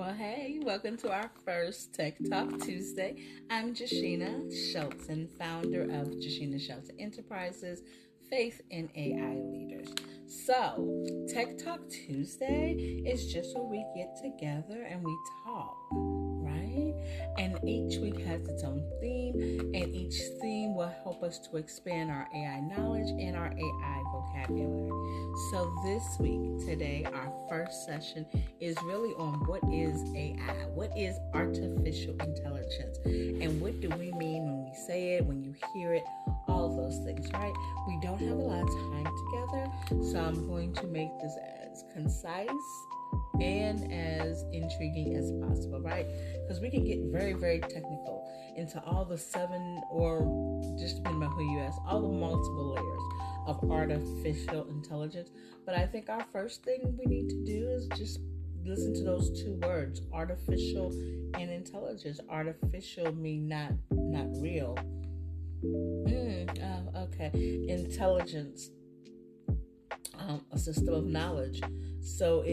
Well, hey, welcome to our first Tech Talk Tuesday. I'm Jasheena Shelton, founder of Jasheena Shelton Enterprises, Faith in AI Leaders. So, Tech Talk Tuesday is just where we get together and we talk, right? And each week has its own theme, and each theme will help us to expand our AI knowledge and our AI vocabulary. So this week, today, our first session is really on what is AI, what is artificial intelligence, and what do we mean when we say it, when you hear it, all of those things, right? We don't have a lot of time together, so I'm going to make this as concise and as intriguing as possible, right? Because we can get very, very technical into all the seven, or just depending on who you ask, all the multiple layers of artificial intelligence. But I think our first thing we need to do is just listen to those two words, artificial and intelligence. Artificial mean not real. Okay. Intelligence, a system of knowledge. So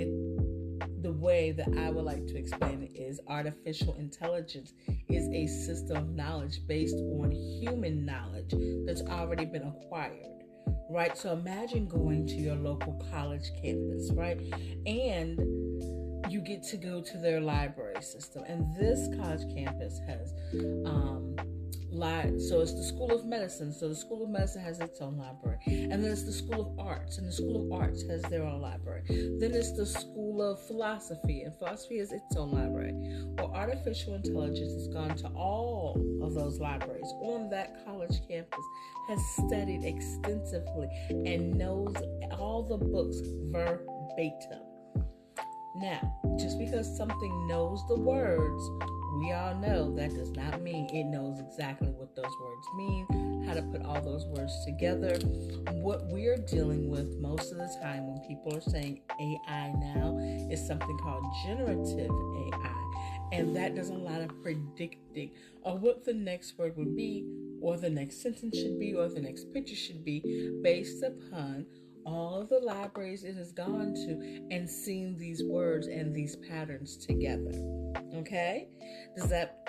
the way that I would like to explain it is artificial intelligence is a system of knowledge based on human knowledge that's already been acquired, right? So imagine going to your local college campus, right? And you get to go to their library system. And this college campus has so it's the School of Medicine. So the School of Medicine has its own library. And then it's the School of Arts. And the School of Arts has their own library. Then it's the School of Philosophy. And philosophy has its own library. Well, artificial intelligence has gone to all of those libraries on that college campus, has studied extensively, and knows all the books verbatim. Now, just because something knows the words, we all know that does not mean it knows exactly what those words mean, how to put all those words together. What we're dealing with most of the time when people are saying AI now is something called generative AI. And that does a lot of predicting of what the next word would be, or the next sentence should be, or the next picture should be, based upon all of the libraries it has gone to and seen these words and these patterns together. Okay?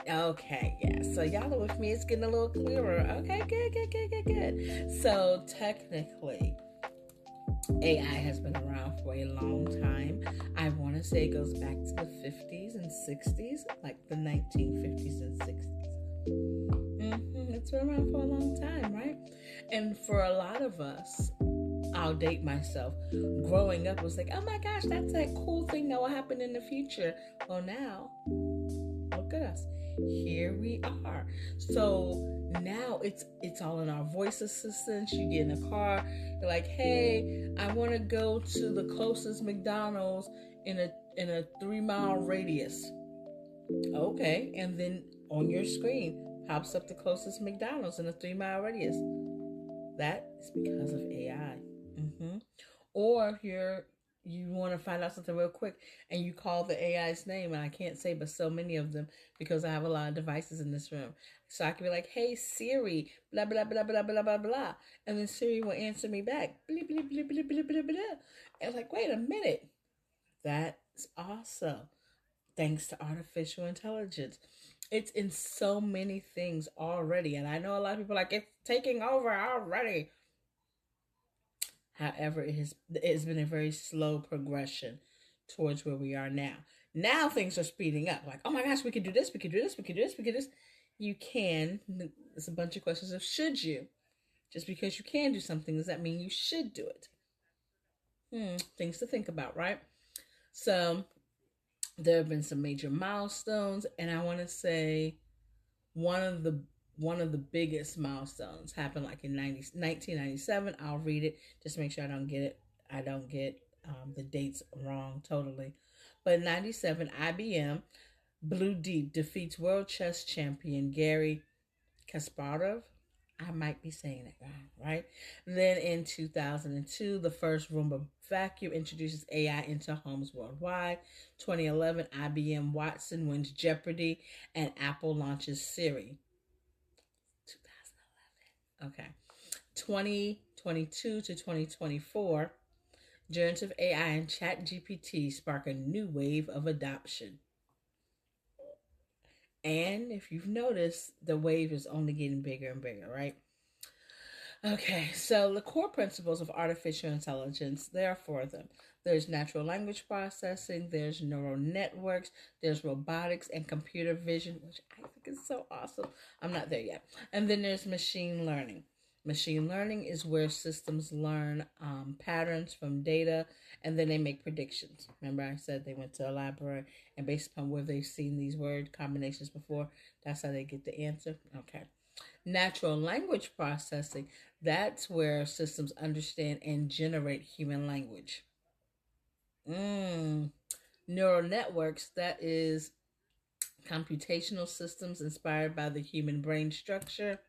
Okay, yeah. So y'all are with me. It's getting a little clearer. Okay, good. So technically, AI has been around for a long time. I want to say it goes back to the 50s and 60s, like the 1950s and 60s. It's been around for a long time, right? And for a lot of us, I'll date myself, growing up was like, oh my gosh, that's that cool thing that will happen in the future. Well, now, look at us. Here we are. So now it's all in our voice assistants. You get in a car, you're like, hey, I want to go to the closest McDonald's in a 3-mile radius. Okay, and then on your screen pops up the closest McDonald's in a 3-mile radius. That is because of AI. Or you want to find out something real quick and you call the AI's name, and I can't say but so many of them because I have a lot of devices in this room. So I can be like, hey Siri, blah blah blah blah blah blah blah, and then Siri will answer me back, blah blah blah blah blah blah blah. And I'm like, wait a minute, that's awesome. Thanks to artificial intelligence. It's in so many things already, and I know a lot of people are like, it's taking over already. However, it's been a very slow progression towards where we are now. Now things are speeding up. Like, oh my gosh, we can do this, we can do this, we can do this, we can do this. You can. It's a bunch of questions of should you. Just because you can do something, does that mean you should do it? Things to think about, right? So there have been some major milestones, and I want to say one of the biggest milestones happened like in 1997. I'll read it just to make sure I don't get the dates wrong totally. But in 97, IBM Blue Deep defeats world chess champion Garry Kasparov. I might be saying it wrong, right? Then in 2002, the first Roomba vacuum introduces AI into homes worldwide. 2011, IBM Watson wins Jeopardy, and Apple launches Siri. 2011. Okay. 2022 to 2024, generative AI and ChatGPT spark a new wave of adoption. And if you've noticed, the wave is only getting bigger and bigger, right? Okay, so the core principles of artificial intelligence, there are four of them. There's natural language processing, there's neural networks, there's robotics and computer vision, which I think is so awesome. I'm not there yet. And then there's machine learning. Machine learning is where systems learn patterns from data and then they make predictions. Remember, I said they went to a library and based upon where they've seen these word combinations before, that's how they get the answer. Okay. Natural language processing, that's where systems understand and generate human language. Neural networks, that is computational systems inspired by the human brain structure.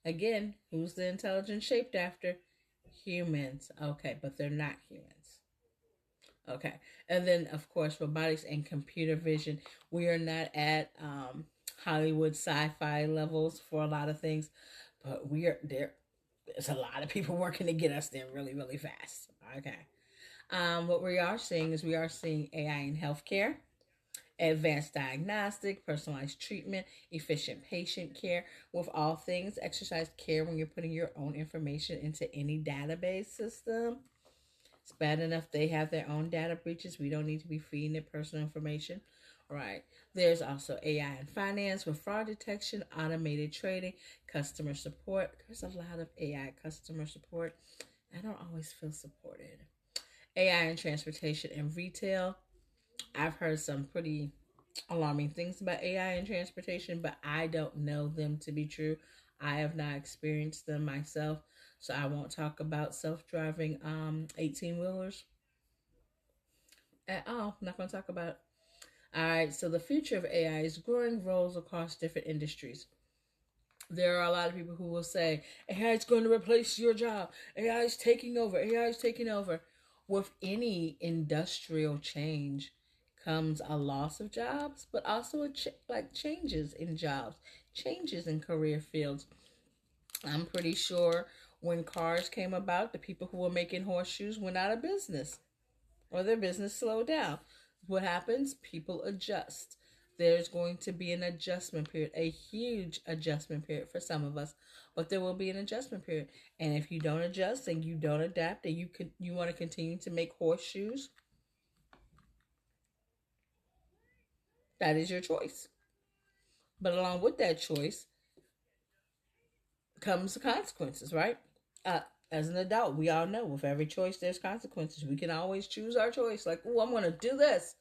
Again, who's the intelligence shaped after? Humans. Okay, but they're not humans. Okay. And then, of course, robotics and computer vision. We are not at Hollywood sci-fi levels for a lot of things, but we are there. There's a lot of people working to get us there really, really fast. Okay. What we are seeing is we are seeing AI in healthcare, advanced diagnostic, personalized treatment, efficient patient care, with all things exercise care when you're putting your own information into any database system. It's bad enough they have their own data breaches. We don't need to be feeding it personal information. All right. There's also AI in finance with fraud detection, automated trading, customer support. There's a lot of AI customer support. I don't always feel supported. AI in transportation and retail. I've heard some pretty alarming things about AI in transportation, but I don't know them to be true. I have not experienced them myself, so I won't talk about self-driving 18-wheelers at all. I'm not going to talk about it. All right, so the future of AI is growing roles across different industries. There are a lot of people who will say AI is going to replace your job. AI is taking over. AI is taking over. With any industrial change comes a loss of jobs, but also like changes in jobs, changes in career fields. I'm pretty sure when cars came about, the people who were making horseshoes went out of business or their business slowed down. What happens? People adjust. There's going to be an adjustment period, a huge adjustment period for some of us, but there will be an adjustment period. And if you don't adjust and you don't adapt and you want to continue to make horseshoes, that is your choice. But along with that choice comes the consequences, right? Uh, as an adult, we all know with every choice there's consequences. We can always choose our choice, like, oh, I'm going to do this.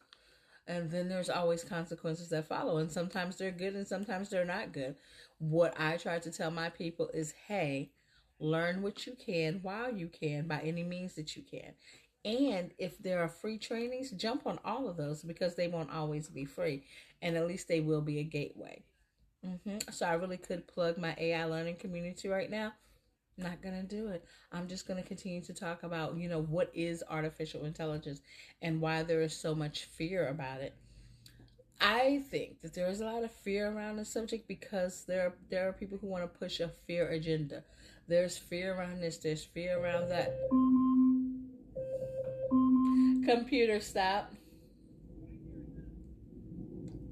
And then there's always consequences that follow. And sometimes they're good and sometimes they're not good. What I try to tell my people is, hey, learn what you can while you can by any means that you can. And if there are free trainings, jump on all of those because they won't always be free. And at least they will be a gateway. So I really could plug my AI learning community right now. I'm not going to do it. I'm just going to continue to talk about, what is artificial intelligence and why there is so much fear about it. I think that there is a lot of fear around the subject because there are people who want to push a fear agenda. There's fear around this, there's fear around that. Computer, stop.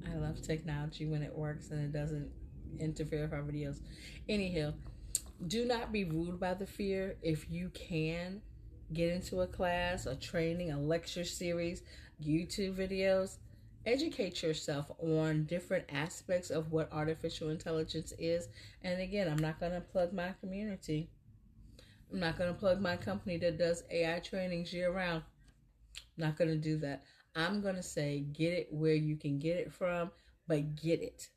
I love technology when it works and it doesn't interfere with our videos. Anyhow, do not be ruled by the fear. If you can get into a class, a training, a lecture series, YouTube videos, educate yourself on different aspects of what artificial intelligence is. And again, I'm not going to plug my community. I'm not going to plug my company that does AI trainings year round. I'm not going to do that. I'm going to say get it where you can get it from, but get it.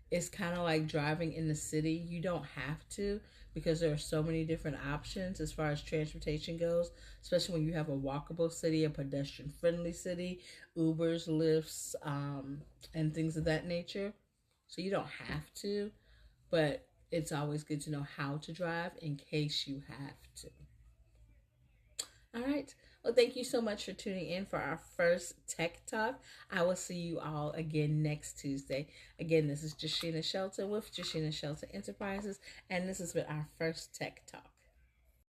It's kind of like driving in the city. You don't have to because there are so many different options as far as transportation goes, especially when you have a walkable city, a pedestrian friendly city, Ubers, Lyfts, and things of that nature. So you don't have to, but it's always good to know how to drive in case you have to. All right. Well, thank you so much for tuning in for our first Tech Talk. I will see you all again next Tuesday. Again, this is Jasheena Shelton with Jasheena Shelton Enterprises, and this has been our first Tech Talk.